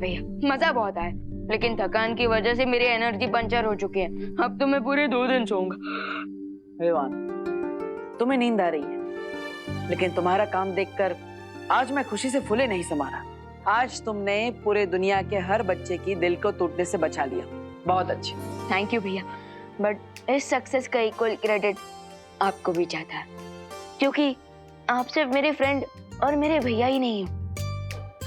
भैया मजा बहुत आया, लेकिन थकान की वजह से मेरी एनर्जी पंचर हो चुकी है। अब तो मैं पूरे 2 दिन सोऊंगा। विवान, तुम्हें नींद आ रही है, लेकिन तुम्हारा काम देखकर आज मैं खुशी से फूले नहीं समा रहा। आज तुमने पूरे दुनिया के हर बच्चे की दिल को टूटने से बचा लिया। बहुत अच्छे। थैंक यू भैया, बट इस सक्सेस का इक्वल क्रेडिट आपको भी जाता है, क्योंकि आप सिर्फ मेरे फ्रेंड और मेरे भैया ही नहीं हो,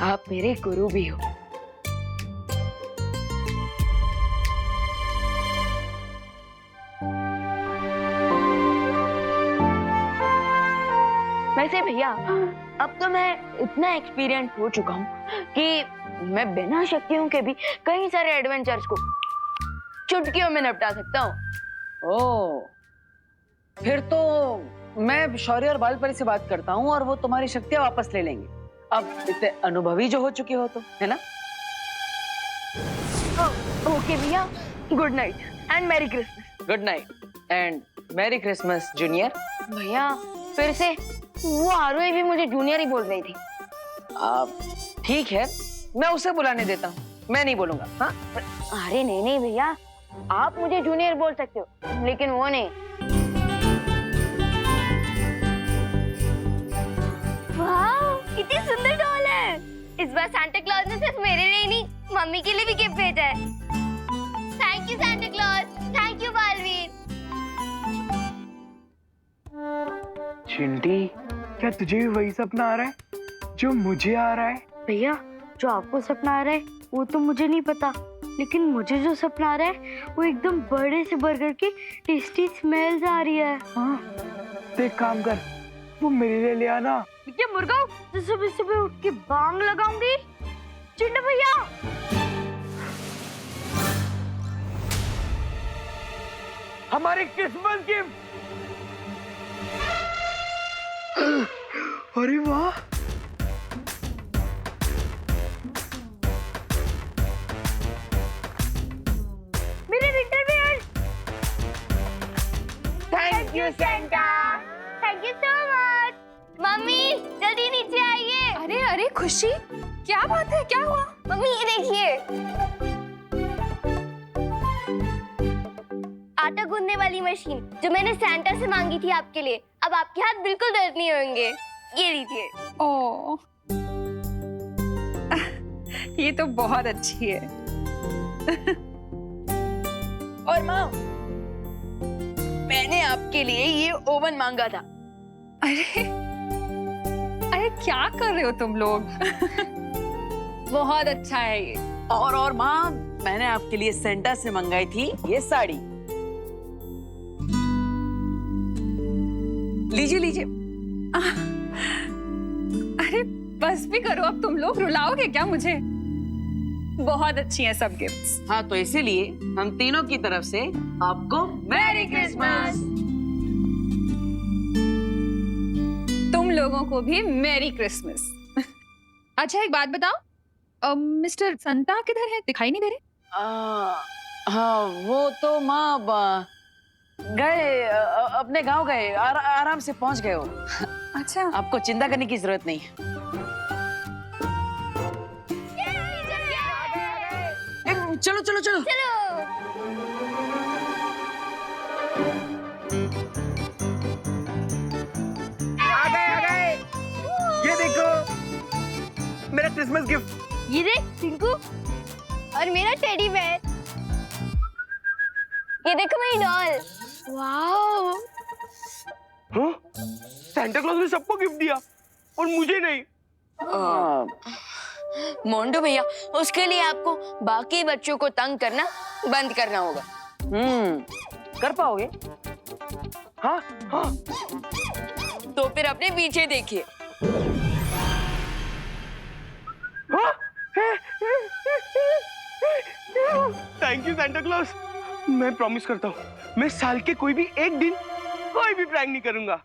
आप मेरे गुरु भी हो। वैसे भैया अब तो मैं इतना एक्सपीरियंस हो चुका हूँ कि मैं बिना शक्तियों के भी कई सारे एडवेंचर्स को चुटकियों में निपटा सकता हूँ। ओह, फिर तो मैं शौर्य और बालपरी से बात करता हूँ और वो तुम्हारी शक्तियाँ वापस ले लेंगे। अब इतने अनुभवी जो हो चुके हो तो, है ना? ओके भैया, good night and merry Christmas. Good night and merry Christmas junior. भैया फिर से वो आरोही भी मुझे जूनियर ही बोल रही थी। ठीक है, मैं उसे बुलाने देता हूँ, मैं नहीं बोलूंगा। हाँ? अरे नहीं नहीं भैया, आप मुझे जूनियर बोल सकते हो, लेकिन वो नहीं। वाह, कितनी सुंदर डॉल है। इस बार सांता क्लॉज ने सिर्फ मेरे लिए नहीं, मम्मी के लिए भी गिफ्ट भेजा है। Thank you Santa Claus, thank you Baalveer. Chinti, क्या तुझे भी वही सपना आ रहा है जो मुझे आ रहा है? भैया जो आपको सपना आ रहा है वो तो मुझे नहीं पता, लेकिन मुझे जो सपना आ रहा है वो एकदम बड़े से बर्गर की टेस्टी स्मेल्स आ रही है। हाँ, तो एक काम कर, वो मेरे लिए ले आना। क्या मुर्गा, तो सुबह सुबह उठ के बांग लगाऊंगी। चिंटू भैया, हमारी क्रिसमस गिफ्ट। अरे वाह, मेरे winter wear. Thank you Santa. Thank you so much. Mummy जल्दी नीचे आइए। अरे अरे खुशी, क्या बात है, क्या हुआ? मम्मी ये देखिए, आटा गूंदने वाली मशीन जो मैंने सैंटा से मांगी थी आपके लिए। अब आपके हाथ बिल्कुल दर्द नहीं होंगे। ये लीजिए। ओह, ये तो बहुत अच्छी है। और माँ, मैंने आपके लिए ये ओवन मांगा था। अरे अरे क्या कर रहे हो तुम लोग? बहुत अच्छा है ये। और माँ, मैंने आपके लिए सेंटा से मंगाई थी ये साड़ी। लीजिए लीजिए। अरे बस भी करो, अब तुम लोग रुलाओगे क्या मुझे? बहुत अच्छी हैं सब गिफ्ट्स। हाँ, तो इसीलिए हम तीनों की तरफ से आपको मैरी क्रिसमस। तुम लोगों को भी मैरी क्रिसमस। अच्छा एक बात बताओ, मिस्टर संता किधर है? दिखाई नहीं दे रहे। हाँ, वो तो माँ गए, अपने गांव गए, आराम से पहुंच गए हो। अच्छा, आपको चिंता करने की जरूरत नहीं है। चलो चलो चलो। आ गए। ये देखो मेरा क्रिसमस गिफ्ट। ये देख टिंकू, और मेरा टेडी बेयर। ये देखो मेरी डॉल। वाओ, हाँ? सांता क्लॉज ने सबको गिफ्ट दिया और मुझे नहीं। मोंडू भैया, उसके लिए आपको बाकी बच्चों को तंग करना बंद करना होगा। कर पाओगे? हाँ हाँ। तो फिर अपने पीछे देखिए। Thank you Santa clause. मैं प्रॉमिस करता हूँ, मैं साल के कोई भी एक दिन कोई भी प्रैंक नहीं करूंगा।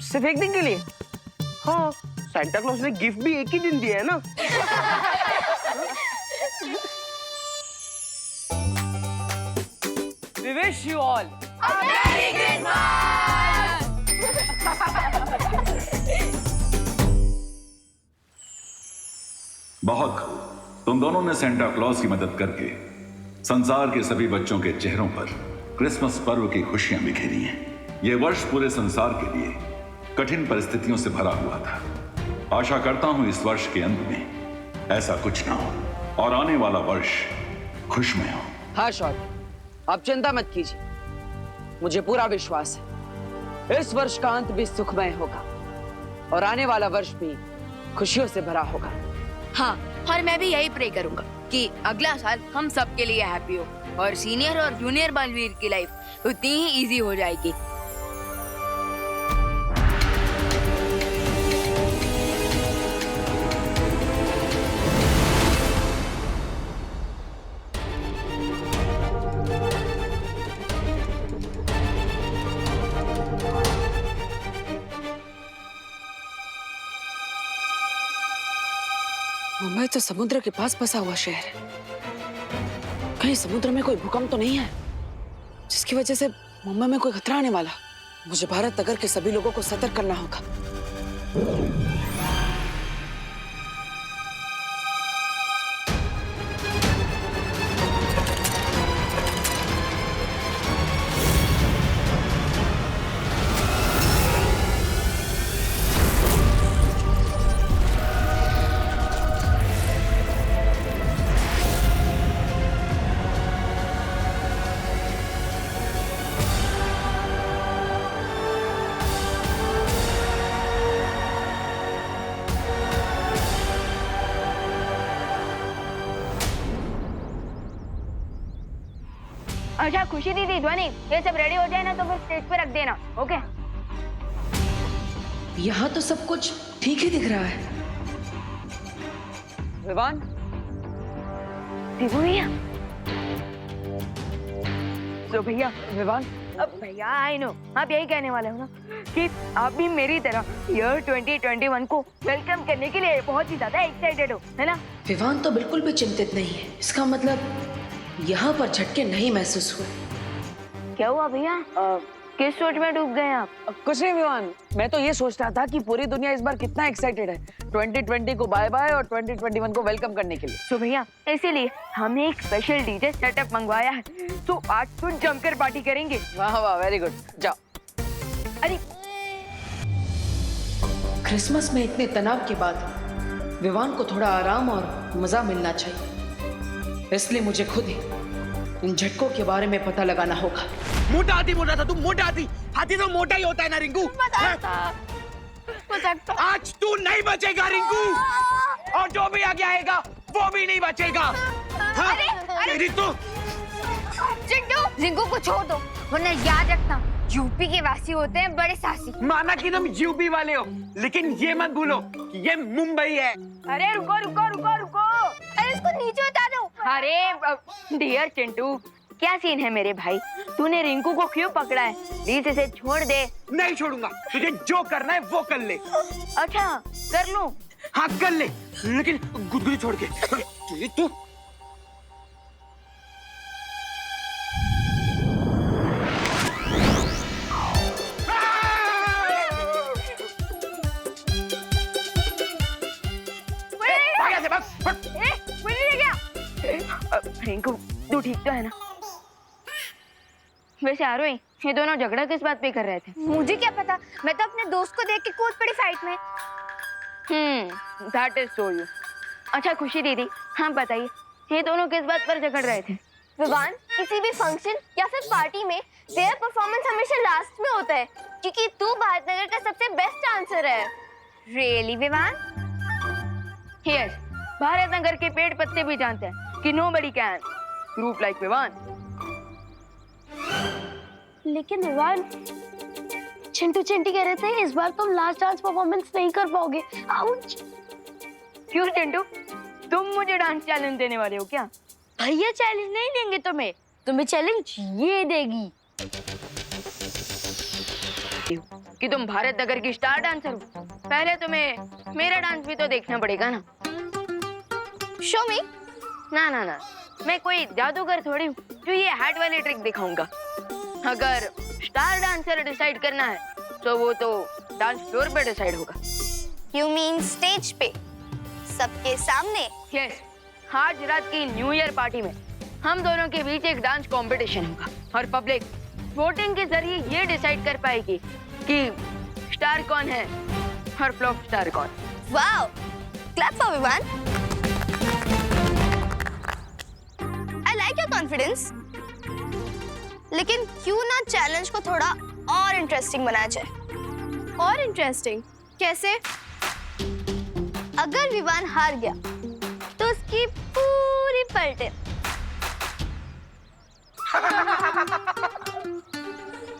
सिर्फ एक दिन के लिए? हाँ, सांता क्लॉज ने गिफ्ट भी एक ही दिन दिया है ना। We wish you all A Merry Christmas! 「 Christmas! बहुत खूब। तुम दोनों ने सेंटा क्लॉज की मदद करके संसार के सभी बच्चों के चेहरों पर क्रिसमस पर्व की खुशियां बिखेरी हैं। यह वर्ष पूरे संसार के लिए कठिन परिस्थितियों से भरा हुआ था। आशा करता हूं इस वर्ष के अंत में ऐसा कुछ ना हो और आने वाला वर्ष खुशमय हो। हाँ शॉर्ट, आप चिंता मत कीजिए, मुझे पूरा विश्वास है इस वर्ष का अंत भी सुखमय होगा और आने वाला वर्ष भी खुशियों से भरा होगा। हाँ, और मैं भी यही प्रे करूंगा कि अगला साल हम सबके लिए हैप्पी हो और सीनियर और जूनियर बलवीर की लाइफ उतनी ही इजी हो जाएगी। मुंबई तो समुद्र के पास बसा हुआ शहर है। कहीं समुद्र में कोई भूकंप तो नहीं है जिसकी वजह से मुंबई में कोई खतरा आने वाला। मुझे भारत नगर के सभी लोगों को सतर्क करना होगा। अच्छा खुशी दीदी, ध्वनि, ये सब रेडी हो जाए ना तो फिर स्टेज पे रख देना, ओके? यहाँ तो सब कुछ ठीक ही दिख रहा है। विवान, दीपू भैया, तो भैया, विवान, अब भैया आई नो आप यही कहने वाले हो ना कि आप भी मेरी तरह ईयर 2021 को वेलकम करने के लिए बहुत ही ज्यादा एक्साइटेड हो, है ना? विवान तो बिल्कुल भी चिंतित नहीं है। इसका मतलब यहाँ पर झटके नहीं महसूस हुए। क्या हुआ भैया? किस सोच में डूब गए आप? कुछ नहीं विवान, मैं तो ये सोच रहा था कि पूरी दुनिया इस बार कितना एक्साइटेड है 2020 को बाय बाय और 2021 को वेलकम करने के लिए। तो भैया इसीलिए हमने एक स्पेशल डीजे सेटअप मंगवाया है, तो आज तो जमकर पार्टी करेंगे। वाह वाह, वेरी गुड, जाओ। अरे क्रिसमस में इतने तनाव के बाद विवान को थोड़ा आराम और मजा मिलना चाहिए, इसलिए मुझे खुद ही इन झटकों के बारे में पता लगाना होगा। मोटा था तू, मोटा हाथी तो मोटा ही होता है ना रिंकू। आज तू नहीं बचेगा रिंकू, और जो भी आगे आएगा वो भी नहीं बचेगा। हाँ? तेरी तो चिंटू, रिंकू को छोड़ दो, वरना याद रखना यूपी के वासी होते हैं बड़े साहसी। माना कि तुम यूपी वाले हो, लेकिन ये मत भूलो कि ये मुंबई है। अरे रुको रुको रुको रुको, अरे इसको नीचे उतार दो। अरे डियर चिंटू, क्या सीन है मेरे भाई? तूने रिंकू को क्यों पकड़ा है? प्लीज इसे छोड़ दे। नहीं छोड़ूंगा, तुझे जो करना है वो कर ले। अच्छा कर लूं? हाँ कर ले, लेकिन गुदगुदी छोड़ के। तेरी तो रिंकू तू ठीक तो है ना? वैसे आरोही, ये दोनों झगड़ा किस बात पे कर रहे थे? मुझे क्या पता, मैं तो अपने दोस्त को देख के कूद पड़ी फाइट में। That is so you. अच्छा खुशी दीदी, हाँ बताइए, ये दोनों किस बात पर झगड़ रहे थे? विवान, किसी भी फंक्शन या फिर पार्टी में तेरा परफॉर्मेंस हमेशा लास्ट में होता है, क्योंकि तू भारत नगर का सबसे बेस्ट डांसर है। रियली विवान? यस, भारत नगर के पेड़ पत्ते भी जानते हैं कि nobody can group like Vivaan. लेकिन विवान, चिंटू चिंटी कह रहे थे इस बार तुम लास्ट डांस परफॉर्मेंस नहीं कर पाओगे। आउच! क्यों चिंटू, तुम मुझे डांस चैलेंज देने वाले हो क्या? भैया चैलेंज नहीं देंगे तुम्हें चैलेंज ये देगी कि तुम भारत नगर की स्टार डांसर हो। पहले तुम्हें मेरा डांस भी तो देखना पड़ेगा ना। शो मी। ना ना ना, मैं कोई जादूगर थोड़ी हूँ जो ये हैट वाली ट्रिक दिखाऊंगा। अगर स्टार डांसर डिसाइड करना है तो वो तो डांस फ्लोर पे डिसाइड होगा। यू मीन स्टेज पे? सबके सामने। यस, आज रात की न्यू ईयर पार्टी में हम दोनों के बीच एक डांस कंपटीशन होगा और पब्लिक वोटिंग के जरिए ये डिसाइड कर पाएगी कि स्टार कौन है और फ्लॉप स्टार कौन। Wow, clap for Vivaan. I like your confidence. लेकिन क्यों ना चैलेंज को थोड़ा और इंटरेस्टिंग बनाया जाए। और इंटरेस्टिंग कैसे? अगर विवान हार गया तो उसकी पूरी पलटे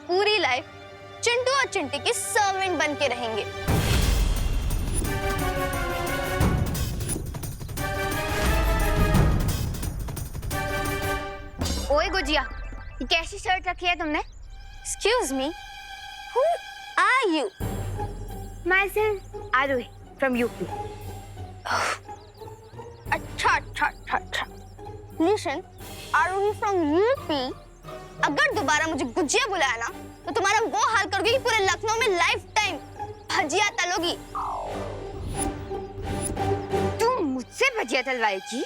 पूरी लाइफ चिंटू और चिंटी की सर्वेंट बन के रहेंगे। ओए गुजिया, ये कैसी शर्ट रखी है तुमने? Excuse me, who are you? Myself, Arohi from UP. अच्छा। Listen, Arohi from UP. अगर दोबारा मुझे गुजिया बुलाया ना, तो तुम्हारा वो हाल करोगी कि पूरे लखनऊ में लाइफ टाइम भजिया तलोगी। तुम मुझसे भजिया तलवाएगी?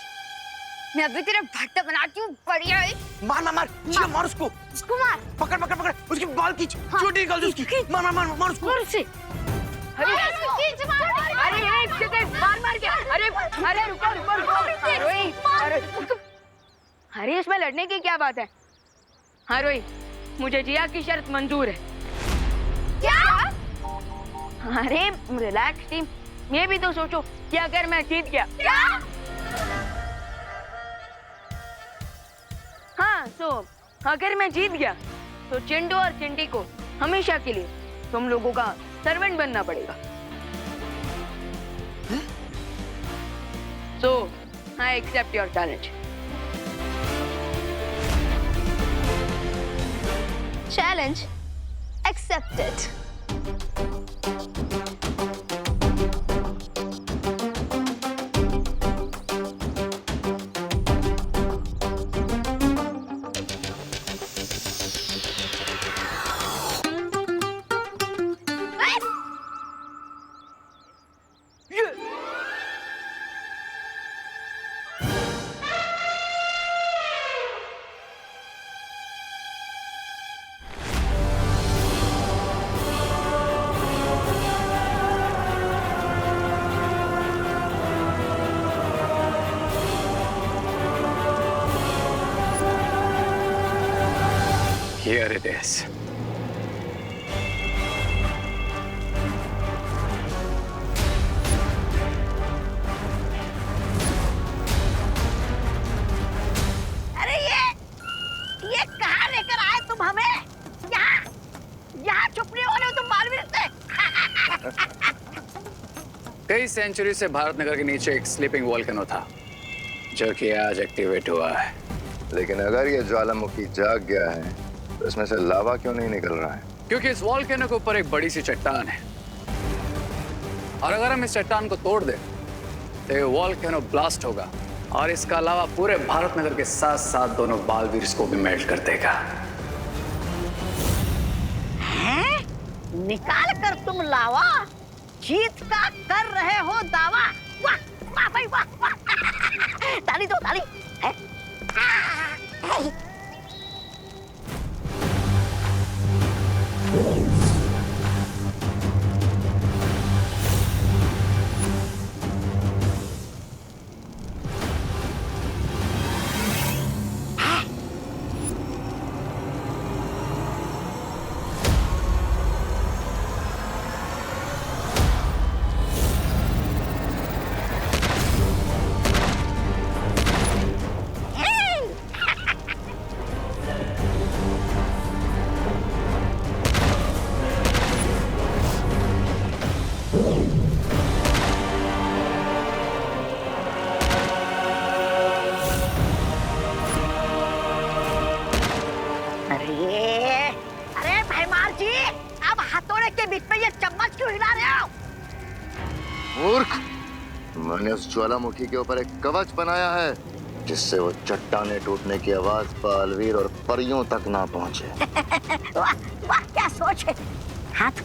मैं अभी तेरा भट्टा बनाती हूँ, बढ़िया है। मार उसको। उसको मार। पकड़ उसकी बाल खींच, चोटी निकाल दो उसकी। मार उसको। मार उसे। अरे एक सेकंड, मार क्या? अरे रुको। अरे इसमें लड़ने की क्या बात है? हाँ रोही, मुझे जिया की शर्त मंजूर है। क्या? अरे रिलैक्स टीम, ये भी तो सोचो कि अगर मैं जीत गया। क्या? हाँ, तो अगर मैं जीत गया तो चिंटू और चिंटी को हमेशा के लिए तुम लोगों का सर्वेंट बनना पड़ेगा। So, I accept your challenge. Challenge accepted. Here it is. अरे ये कहाँ लेकर आए तुम हमें? यहाँ चुप नहीं हो रहे हो तुम बालवीर से। कई सेंचुरी से भारत नगर के नीचे एक स्लीपिंग वोल्केनो था जो कि आज एक्टिवेट हुआ है। लेकिन अगर ये ज्वालामुखी जाग गया है तो इसमें से लावा क्यों नहीं निकल रहा है? क्योंकि इस वोल्केनो के ऊपर एक बड़ी सी चट्टान है और अगर हम इस चट्टान को तोड़ दें तो ये वोल्केनो ब्लास्ट होगा और इसका अलावा पूरे भारत नगर के साथ साथ दोनों बालवीर्स को भी मेल्ट कर देगा। निकाल कर तुम लावा, जीत का कर रहे हो दावा। वाह वाह भाई वाह। ताली दो ताली। मूर्ख, मैंने उस ज्वालामुखी के ऊपर एक कवच बनाया है जिससे वो चट्टाने टूटने की आवाज बालवीर और परियों तक ना पहुंचे। वाह वाह क्या सोच है। हाथ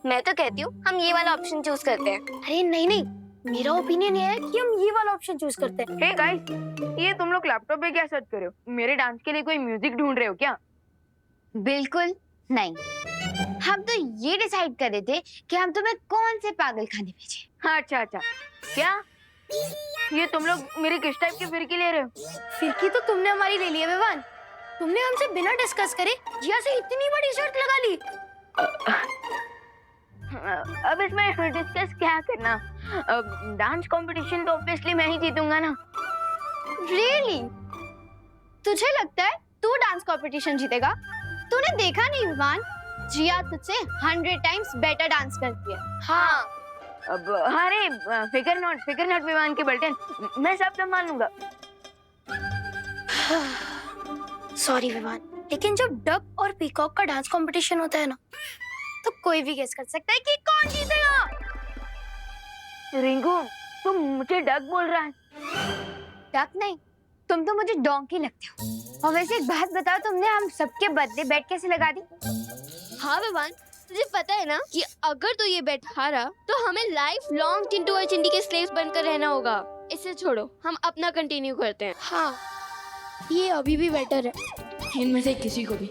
मैं तो कहती हूँ हम ये वाला ऑप्शन चूज करते हैं। अरे नहीं नहीं, मेरा ओपिनियन ये है कि हम ये वाला ऑप्शन चूज करते हैं। हे गाइस, ये तुम लोग लैपटॉप पे क्या सर्च कर रहे हो? मेरे डांस के लिए कोई म्यूजिक ढूंढ रहे हो क्या? बिल्कुल नहीं, हम तो ये डिसाइड कर रहे थे कि हम तुम्हें कौन से पागल खाने भेजें। अच्छा अच्छा, क्या ये तुम लोग मेरी किस टाइप की फिरकी ले रहे हो? फिरकी तो तुमने हमारी ले ली है विवान। तुमने हमसे बिना डिस्कस करे जिया से इतनी बड़ी शर्त लगा ली। अब इसमें डिस्कस क्या करना? डांस कंपटीशन तो ऑब्वियसली मैं ही जीतूंगा ना। रियली? तुझे लगता है तू डांस कंपटीशन जीतेगा? तूने देखा नहीं विवान, जिया तुझसे 100 टाइम्स बेटर डांस करती है। हाँ। अब अरे फिकर नॉट विवान के बल्टन, मैं सब संभाल लूंगा। सॉरी विवान, लेकिन जब डक और पीकॉक का डांस कंपटीशन होता है ना, तो कोई भी गेस कर सकता है कि कौन जीतेगा। रिंकू, तुम मुझे डक बोल रहा है? डक नहीं, तुम तो मुझे डोंकी लगते हो। और वैसे एक बात बताओ, तुमने हम सबके बर्थडे बेट कैसे लगा दी? हाँ विवान, तुझे पता है ना कि अगर तू ये बेट हारा तो हमें लाइफ लॉन्ग चिंटू और चिंटी के स्लेव्स बनकर रहना होगा। इसे छोड़ो, हम अपना कंटिन्यू करते हैं। हाँ, ये अभी भी बेटर है। इनमें से किसी को भी